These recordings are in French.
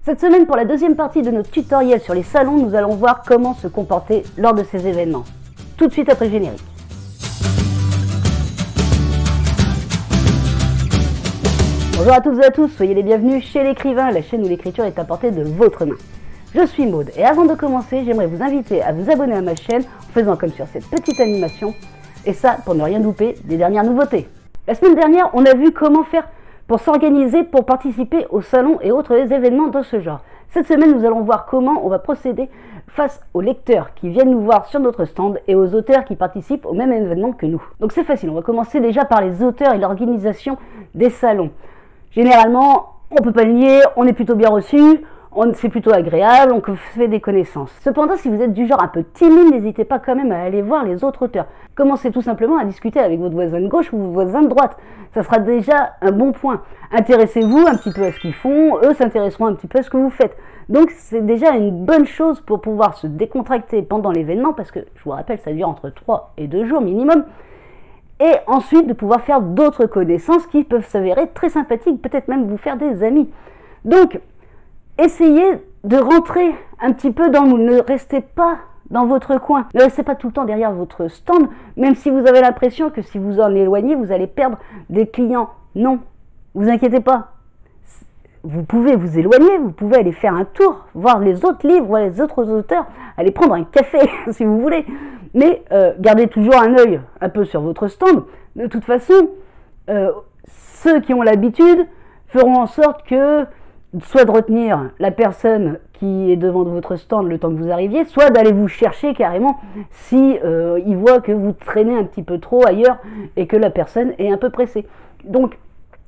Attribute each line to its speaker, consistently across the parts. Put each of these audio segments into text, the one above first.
Speaker 1: Cette semaine, pour la deuxième partie de notre tutoriel sur les salons, nous allons voir comment se comporter lors de ces événements. Tout de suite après le générique. Bonjour à toutes et à tous, soyez les bienvenus chez l'écrivain, la chaîne où l'écriture est à portée de votre main. Je suis Maud et avant de commencer, j'aimerais vous inviter à vous abonner à ma chaîne en faisant comme sur cette petite animation, et ça pour ne rien louper des dernières nouveautés. La semaine dernière, on a vu comment faire pour s'organiser pour participer aux salons et autres événements de ce genre. Cette semaine, nous allons voir comment on va procéder face aux lecteurs qui viennent nous voir sur notre stand et aux auteurs qui participent au même événement que nous. Donc c'est facile, on va commencer déjà par les auteurs et l'organisation des salons. Généralement, on ne peut pas le nier, on est plutôt bien reçu, c'est plutôt agréable, on fait des connaissances. Cependant, si vous êtes du genre un peu timide, n'hésitez pas quand même à aller voir les autres auteurs. Commencez tout simplement à discuter avec votre voisin de gauche ou votre voisin de droite. Ça sera déjà un bon point. Intéressez-vous un petit peu à ce qu'ils font, eux s'intéresseront un petit peu à ce que vous faites. Donc c'est déjà une bonne chose pour pouvoir se décontracter pendant l'événement, parce que, je vous rappelle, ça dure entre 3 et 2 jours minimum. Et ensuite de pouvoir faire d'autres connaissances qui peuvent s'avérer très sympathiques, peut-être même vous faire des amis. Donc, essayez de rentrer un petit peu dans le moule, ne restez pas dans votre coin, ne restez pas tout le temps derrière votre stand, même si vous avez l'impression que si vous en éloignez, vous allez perdre des clients. Non, vous inquiétez pas, vous pouvez vous éloigner, vous pouvez aller faire un tour, voir les autres livres, voir les autres auteurs, aller prendre un café si vous voulez, mais gardez toujours un œil un peu sur votre stand. De toute façon, ceux qui ont l'habitude feront en sorte que soit de retenir la personne qui est devant votre stand le temps que vous arriviez, soit d'aller vous chercher carrément si ils voient que vous traînez un petit peu trop ailleurs et que la personne est un peu pressée. Donc,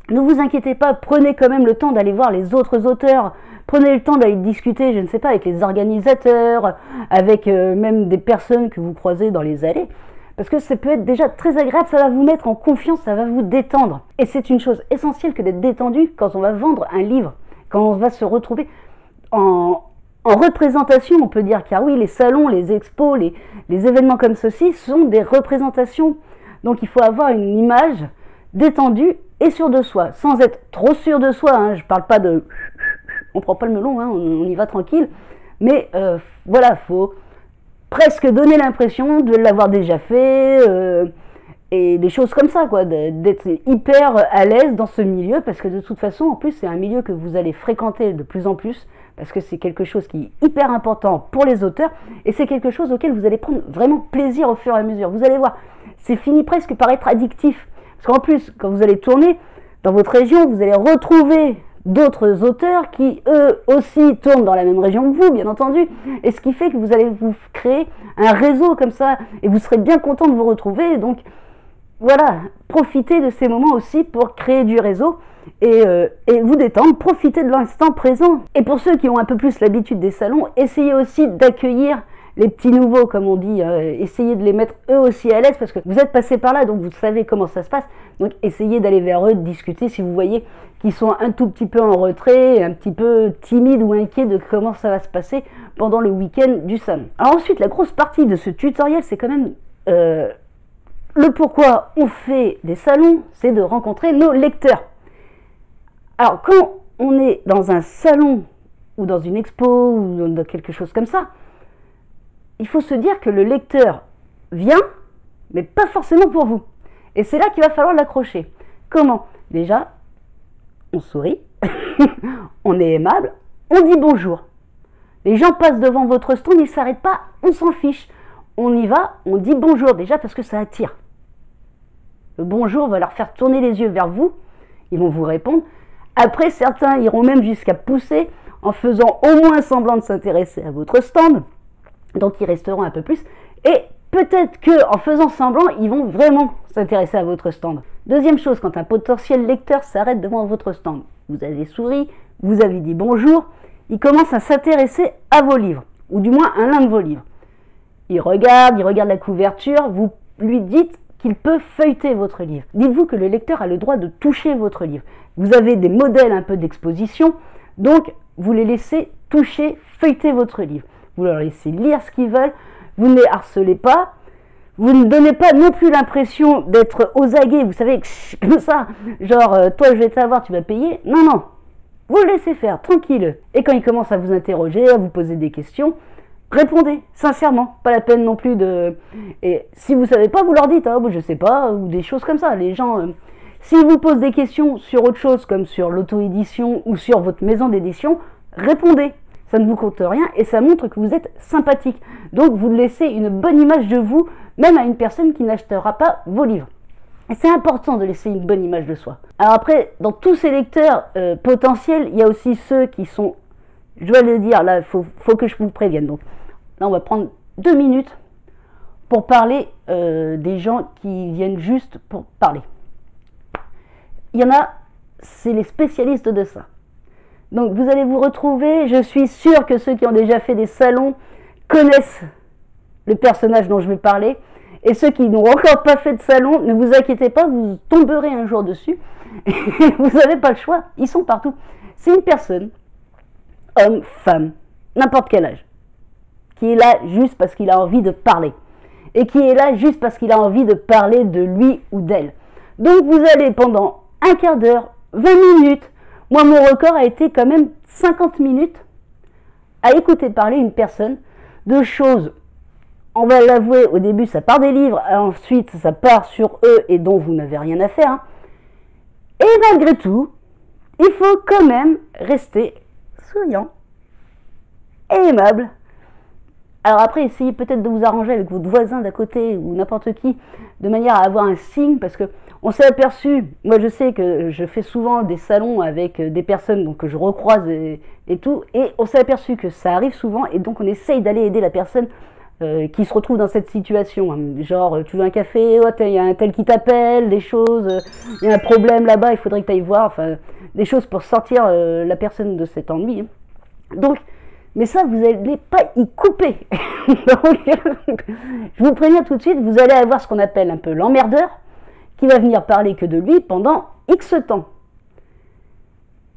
Speaker 1: ne vous inquiétez pas, prenez quand même le temps d'aller voir les autres auteurs, prenez le temps d'aller discuter, je ne sais pas, avec les organisateurs, avec même des personnes que vous croisez dans les allées, parce que ça peut être déjà très agréable, ça va vous mettre en confiance, ça va vous détendre. Et c'est une chose essentielle que d'être détendu quand on va vendre un livre, quand on va se retrouver en représentation, on peut dire, car oui, les salons, les expos, les événements comme ceci sont des représentations. Donc il faut avoir une image détendue et sûre de soi, sans être trop sûr de soi, hein. Je parle pas de... On prend pas le melon, hein, on y va tranquille, mais voilà, faut presque donner l'impression de l'avoir déjà fait, et des choses comme ça, quoi, d'être hyper à l'aise dans ce milieu, parce que de toute façon, en plus, c'est un milieu que vous allez fréquenter de plus en plus, parce que c'est quelque chose qui est hyper important pour les auteurs, et c'est quelque chose auquel vous allez prendre vraiment plaisir au fur et à mesure. Vous allez voir, c'est fini presque par être addictif, parce qu'en plus, quand vous allez tourner dans votre région, vous allez retrouver d'autres auteurs qui, eux aussi, tournent dans la même région que vous, bien entendu, et ce qui fait que vous allez vous créer un réseau comme ça, et vous serez bien content de vous retrouver, donc voilà, profitez de ces moments aussi pour créer du réseau et vous détendre, profitez de l'instant présent. Et pour ceux qui ont un peu plus l'habitude des salons, essayez aussi d'accueillir les petits nouveaux, comme on dit, essayez de les mettre eux aussi à l'aise, parce que vous êtes passé par là, donc vous savez comment ça se passe, donc essayez d'aller vers eux, de discuter si vous voyez qu'ils sont un tout petit peu en retrait, un petit peu timides ou inquiets de comment ça va se passer pendant le week-end du salon. Alors ensuite, la grosse partie de ce tutoriel, c'est quand même... le pourquoi on fait des salons, c'est de rencontrer nos lecteurs. Alors, quand on est dans un salon, ou dans une expo, ou dans quelque chose comme ça, il faut se dire que le lecteur vient, mais pas forcément pour vous. Et c'est là qu'il va falloir l'accrocher. Comment? Déjà, on sourit, on est aimable, on dit bonjour. Les gens passent devant votre stand, ils ne s'arrêtent pas, on s'en fiche. On y va, on dit bonjour, déjà parce que ça attire. Le bonjour va leur faire tourner les yeux vers vous, ils vont vous répondre. Après, certains iront même jusqu'à pousser en faisant au moins semblant de s'intéresser à votre stand, donc ils resteront un peu plus. Et peut-être qu'en faisant semblant, ils vont vraiment s'intéresser à votre stand. Deuxième chose, quand un potentiel lecteur s'arrête devant votre stand, vous avez souri, vous avez dit bonjour, il commence à s'intéresser à vos livres, ou du moins à l'un de vos livres. Il regarde la couverture, vous lui dites qu'il peut feuilleter votre livre. Dites-vous que le lecteur a le droit de toucher votre livre. Vous avez des modèles un peu d'exposition, donc vous les laissez toucher, feuilleter votre livre. Vous leur laissez lire ce qu'ils veulent, vous ne les harcelez pas, vous ne donnez pas non plus l'impression d'être aux aguets, vous savez, comme ça, genre, toi je vais t'avoir, tu vas payer. Non, non, vous le laissez faire, tranquille. Et quand il commence à vous interroger, à vous poser des questions, répondez, sincèrement. Pas la peine non plus de... Et si vous savez pas, vous leur dites, ah, je sais pas, ou des choses comme ça. Les gens, s'ils vous posent des questions sur autre chose, comme sur l'auto-édition ou sur votre maison d'édition, répondez. Ça ne vous coûte rien et ça montre que vous êtes sympathique. Donc vous laissez une bonne image de vous, même à une personne qui n'achètera pas vos livres. Et c'est important de laisser une bonne image de soi. Alors après, dans tous ces lecteurs potentiels, il y a aussi ceux qui sont, je dois le dire, là, il faut que je vous prévienne. Donc là, on va prendre 2 minutes pour parler des gens qui viennent juste pour parler. Il y en a, c'est les spécialistes de ça. Donc vous allez vous retrouver, je suis sûre que ceux qui ont déjà fait des salons connaissent le personnage dont je vais parler. Et ceux qui n'ont encore pas fait de salon, ne vous inquiétez pas, vous tomberez un jour dessus. Et vous n'avez pas le choix, ils sont partout. C'est une personne, homme, femme, n'importe quel âge, qui est là juste parce qu'il a envie de parler. Et qui est là juste parce qu'il a envie de parler de lui ou d'elle. Donc vous allez pendant un quart d'heure, 20 minutes, moi mon record a été quand même 50 minutes à écouter parler une personne de choses. On va l'avouer, au début ça part des livres, ensuite ça part sur eux et dont vous n'avez rien à faire. Hein. Et malgré tout, il faut quand même rester souriant et aimable. Alors après, essayez peut-être de vous arranger avec votre voisin d'à côté ou n'importe qui, de manière à avoir un signe, parce que on s'est aperçu, moi je sais que je fais souvent des salons avec des personnes donc, que je recroise et tout, et on s'est aperçu que ça arrive souvent, et donc on essaye d'aller aider la personne qui se retrouve dans cette situation, hein. Genre tu veux un café, oh, il y a un tel qui t'appelle, des choses, il y a un problème là-bas, il faudrait que tu ailles voir, enfin des choses pour sortir la personne de cet ennui. Hein. Donc, mais ça vous n'allez pas y couper. Donc, je vous préviens tout de suite, vous allez avoir ce qu'on appelle un peu l'emmerdeur, qui va venir parler que de lui pendant X temps.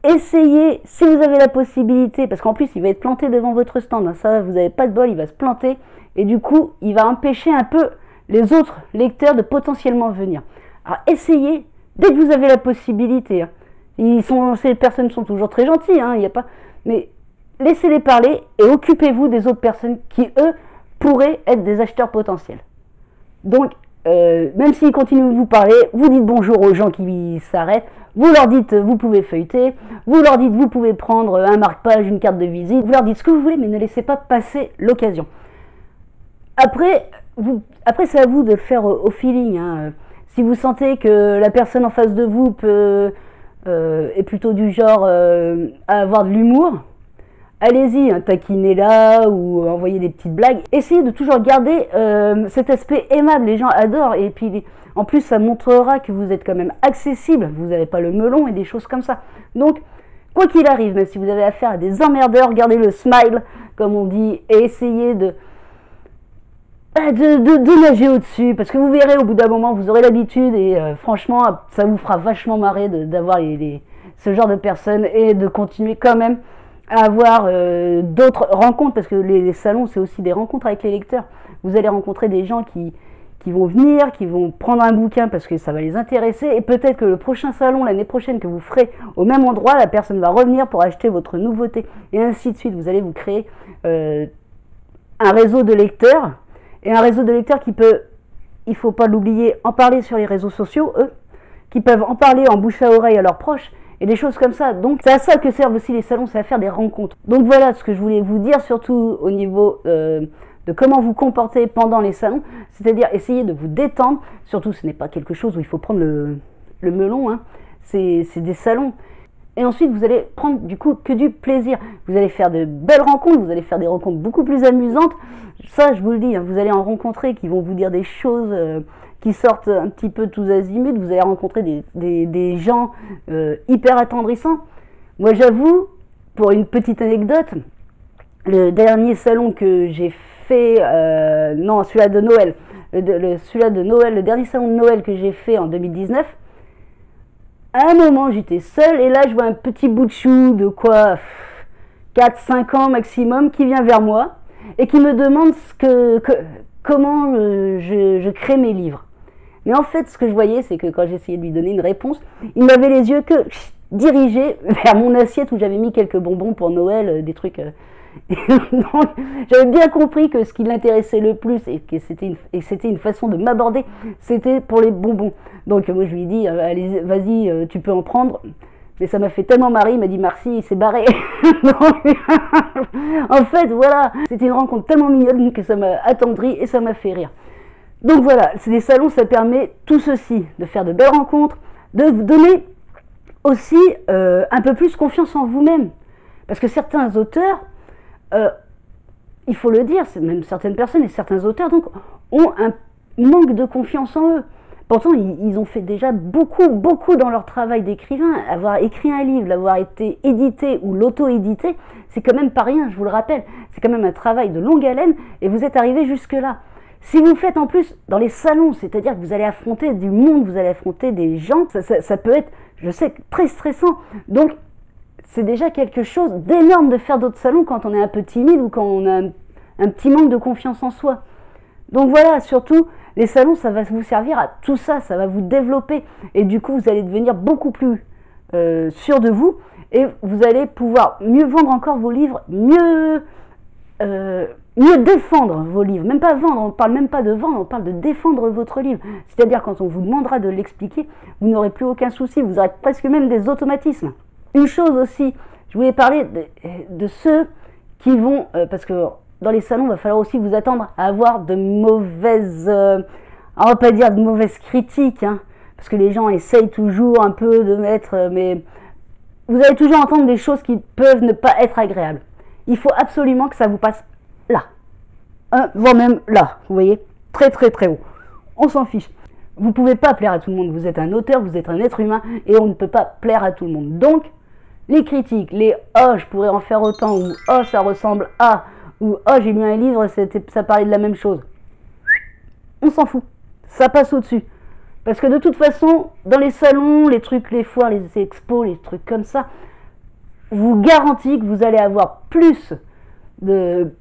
Speaker 1: Essayez, si vous avez la possibilité, parce qu'en plus il va être planté devant votre stand, hein, ça vous n'avez pas de bol, il va se planter, et du coup il va empêcher un peu les autres lecteurs de potentiellement venir. Alors essayez, dès que vous avez la possibilité, hein, ces personnes sont toujours très gentilles, hein, y a pas, mais laissez-les parler et occupez-vous des autres personnes qui eux pourraient être des acheteurs potentiels. Donc même s'ils continuent de vous parler, vous dites bonjour aux gens qui s'arrêtent, vous leur dites vous pouvez feuilleter, vous leur dites vous pouvez prendre un marque-page, une carte de visite, vous leur dites ce que vous voulez, mais ne laissez pas passer l'occasion. Après c'est à vous de le faire au feeling. Hein. Si vous sentez que la personne en face de vous est plutôt du genre à avoir de l'humour, allez-y, hein, taquinez-la ou envoyez des petites blagues. Essayez de toujours garder cet aspect aimable, les gens adorent. Et puis en plus ça montrera que vous êtes quand même accessible, vous n'avez pas le melon et des choses comme ça. Donc quoi qu'il arrive, même si vous avez affaire à des emmerdeurs, gardez le smile comme on dit et essayez de nager au-dessus, parce que vous verrez au bout d'un moment, vous aurez l'habitude et franchement ça vous fera vachement marrer d'avoir ce genre de personnes et de continuer quand même à avoir d'autres rencontres, parce que les salons c'est aussi des rencontres avec les lecteurs. Vous allez rencontrer des gens qui vont venir, qui vont prendre un bouquin parce que ça va les intéresser, et peut-être que le prochain salon l'année prochaine que vous ferez au même endroit, la personne va revenir pour acheter votre nouveauté, et ainsi de suite. Vous allez vous créer un réseau de lecteurs, et un réseau de lecteurs qui peut, il ne faut pas l'oublier, en parler sur les réseaux sociaux, eux, qui peuvent en parler en bouche à oreille à leurs proches, et des choses comme ça. Donc c'est à ça que servent aussi les salons, c'est à faire des rencontres. Donc voilà ce que je voulais vous dire, surtout au niveau de comment vous comporter pendant les salons, c'est-à-dire essayer de vous détendre. Surtout ce n'est pas quelque chose où il faut prendre le melon, hein. C'est des salons. Et ensuite vous allez prendre du coup que du plaisir. Vous allez faire de belles rencontres, vous allez faire des rencontres beaucoup plus amusantes. Ça je vous le dis, hein, vous allez en rencontrer qui vont vous dire des choses qui sortent un petit peu tous azimuts. Vous allez rencontrer des gens hyper attendrissants. Moi j'avoue, pour une petite anecdote, le dernier salon que j'ai fait, non celui-là de Noël, le dernier salon de Noël que j'ai fait en 2019, à un moment j'étais seule et là je vois un petit bout de chou de quoi 4-5 ans maximum qui vient vers moi et qui me demande comment je crée mes livres. Mais en fait ce que je voyais c'est que quand j'essayais de lui donner une réponse, il n'avait les yeux que dirigé vers mon assiette où j'avais mis quelques bonbons pour Noël, des trucs. Donc, j'avais bien compris que ce qui l'intéressait le plus et que c'était une façon de m'aborder, c'était pour les bonbons. Donc moi je lui ai dit, allez, vas-y, tu peux en prendre. Mais ça m'a fait tellement marrer, il m'a dit merci, il s'est barré. Donc, en fait, voilà, c'était une rencontre tellement mignonne que ça m'a attendri et ça m'a fait rire. Donc voilà, c'est des salons, ça permet tout ceci, de faire de belles rencontres, de vous donner aussi un peu plus confiance en vous-même. Parce que certains auteurs, il faut le dire, même certaines personnes et certains auteurs donc, ont un manque de confiance en eux. Pourtant, ils ont fait déjà beaucoup dans leur travail d'écrivain. Avoir écrit un livre, l'avoir été édité ou l'auto-édité, c'est quand même pas rien, je vous le rappelle. C'est quand même un travail de longue haleine et vous êtes arrivé jusque-là. Si vous faites en plus dans les salons, c'est-à-dire que vous allez affronter du monde, vous allez affronter des gens, ça peut être, je sais, très stressant. Donc, c'est déjà quelque chose d'énorme de faire d'autres salons quand on est un peu timide ou quand on a un petit manque de confiance en soi. Donc voilà, surtout, les salons, ça va vous servir à tout ça, ça va vous développer. Et du coup, vous allez devenir beaucoup plus sûr de vous et vous allez pouvoir mieux vendre encore vos livres, mieux défendre vos livres. Même pas vendre, on ne parle même pas de vendre, on parle de défendre votre livre. C'est-à-dire quand on vous demandera de l'expliquer, vous n'aurez plus aucun souci, vous aurez presque même des automatismes. Une chose aussi, je voulais parler de ceux qui vont, parce que dans les salons, il va falloir aussi vous attendre à avoir de mauvaises, on va pas dire de mauvaises critiques, hein, parce que les gens essayent toujours un peu de mettre, mais vous allez toujours entendre des choses qui peuvent ne pas être agréables. Il faut absolument que ça vous passe là, voire même là, vous voyez, très haut. On s'en fiche. Vous ne pouvez pas plaire à tout le monde, vous êtes un auteur, vous êtes un être humain, et on ne peut pas plaire à tout le monde. Donc, les critiques, les « oh, je pourrais en faire autant » ou « oh, ça ressemble à » ou « oh, j'ai lu un livre, ça parlait de la même chose », on s'en fout, ça passe au-dessus. Parce que de toute façon, dans les salons, les trucs, les foires, les expos, les trucs comme ça, je vous garantis que vous allez avoir plus de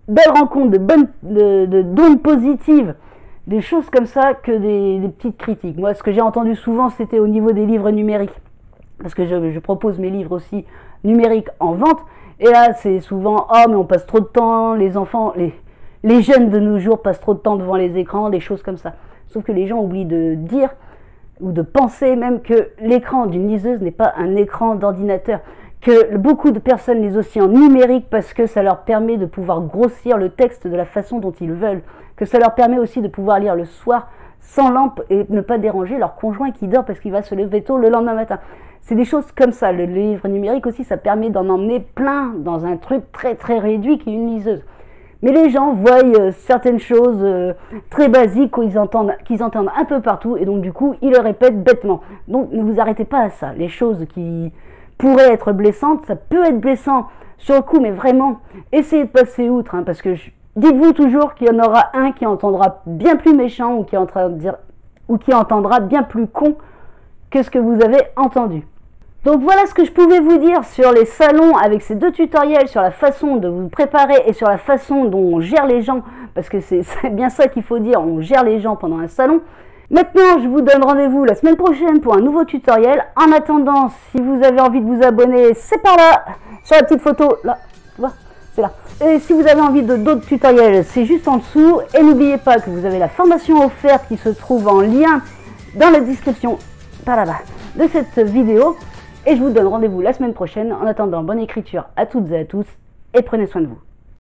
Speaker 1: belles rencontres, d'ondes positives, des choses comme ça que des petites critiques. Moi, ce que j'ai entendu souvent, c'était au niveau des livres numériques. Parce que je propose mes livres aussi numériques en vente. Et là, c'est souvent « oh, mais on passe trop de temps, les enfants, les jeunes de nos jours passent trop de temps devant les écrans », des choses comme ça. Sauf que les gens oublient de dire ou de penser même que l'écran d'une liseuse n'est pas un écran d'ordinateur. Que beaucoup de personnes lisent aussi en numérique parce que ça leur permet de pouvoir grossir le texte de la façon dont ils veulent. Que ça leur permet aussi de pouvoir lire le soir sans lampe et ne pas déranger leur conjoint qui dort parce qu'il va se lever tôt le lendemain matin. C'est des choses comme ça. Le livre numérique aussi, ça permet d'en emmener plein dans un truc très réduit qui est une liseuse. Mais les gens voient certaines choses très basiques qu'ils entendent un peu partout et donc du coup, ils le répètent bêtement. Donc ne vous arrêtez pas à ça. Les choses qui pourraient être blessantes, ça peut être blessant sur le coup, mais vraiment, essayez de passer outre, hein, parce que dites-vous toujours qu'il y en aura un qui entendra bien plus méchant ou qui entendra bien plus con que ce que vous avez entendu. Donc voilà ce que je pouvais vous dire sur les salons avec ces deux tutoriels sur la façon de vous préparer et sur la façon dont on gère les gens, parce que c'est bien ça qu'il faut dire, on gère les gens pendant un salon. Maintenant, je vous donne rendez-vous la semaine prochaine pour un nouveau tutoriel. En attendant, si vous avez envie de vous abonner, c'est par là, sur la petite photo, là, tu vois, c'est là. Et si vous avez envie d'autres tutoriels, c'est juste en dessous. Et n'oubliez pas que vous avez la formation offerte qui se trouve en lien dans la description, par là-bas, de cette vidéo. Et je vous donne rendez-vous la semaine prochaine. En attendant, bonne écriture à toutes et à tous et prenez soin de vous.